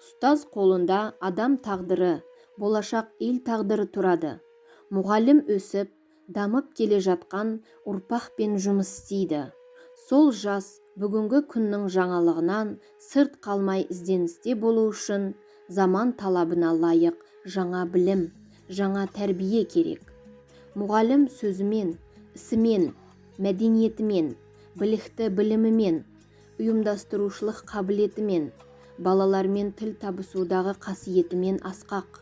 Ұстаз қолында адам тағдыры, болашақ ел тағдыры тұрады. Мұғалім өсіп, дамып келе жатқан ұрпақпен жұмыс істейді. Сол жас бүгінгі күннің жаңалығынан сырт қалмай ізденісте болу үшін заман талабына лайық жаңа білім, жаңа тәрбие керек. Мұғалім сөзімен, ісімен, мәдениетімен, білікті білімімен, ұйымдастырушылық қабілетімен, балалармен тіл табысудағы қасиетімен асқақ.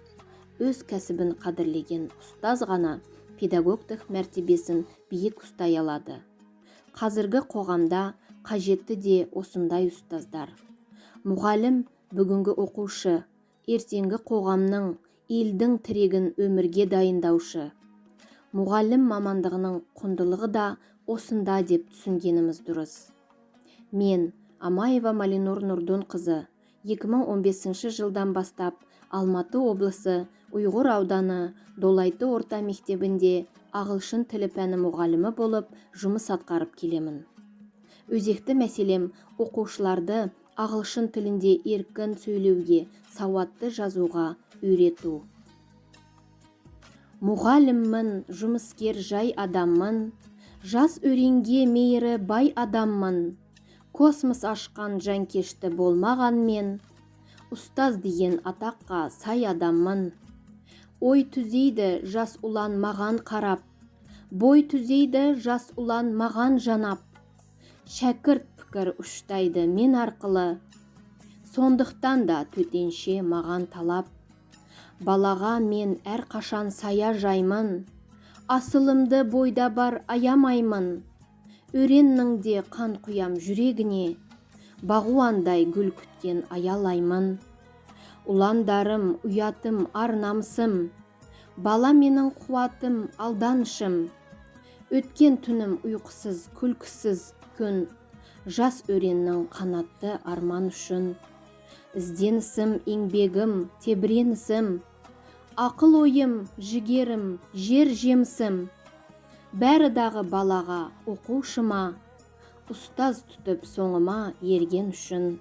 Өз кәсібін қадірлеген ұстаз ғана педагогтық мәртебесін биік ұстай алады. Қазіргі қоғамда қажетті де осындай ұстаздар. Мұғалім бүгінгі оқушы, ертеңгі қоғамның, елдің тірегін өмірге дайындаушы. Мұғалім мамандығының құндылығы да осында деп түсінгеніміз дұрыс. Мен, Амаева Малинур Нұрдунқызы, 2015 жылдан бастап Алматы облысы Ұйғыр ауданы Долайты орта мектебінде ағылшын тілі пәні мұғалімі болып жұмыс атқарып келемін. Өзекті мәселем оқушыларды ағылшын тілінде еркін сөйлеуге, сауатты жазуға үйрету. Мұғаліммін, жұмыскер жай адаммын, жас өренге мейірі бай адаммын. Космос ашқан жанкешті болмаған мен, ұстаз деген атаққа сай адаммын. Ой түзейді жас ұлан маған қарап, бой түзейді жас ұлан маған жанап. Шәкірт пікір ұштайды мен арқылы, сондықтан да төтенше маған талап. Балаға мен әр қашан сая жаймын, асылымды бойда бар аямаймын. Өреннің де қан құям жүрегіне, бағуандай гүл күткен аялаймын. Ұландарым, ұятым, ар намысым, бала менің қуатым, алданышым. Өткен түнім ұйқысыз, күлкісіз күн, жас өреннің қанатты арман үшін. Ізденісім, еңбегім, тебіренісім, ақыл ойым, жігерім, жер жемсім. Бәрі дағы балаға, оқушыма, ұстаз тұтып соңыма ерген үшін.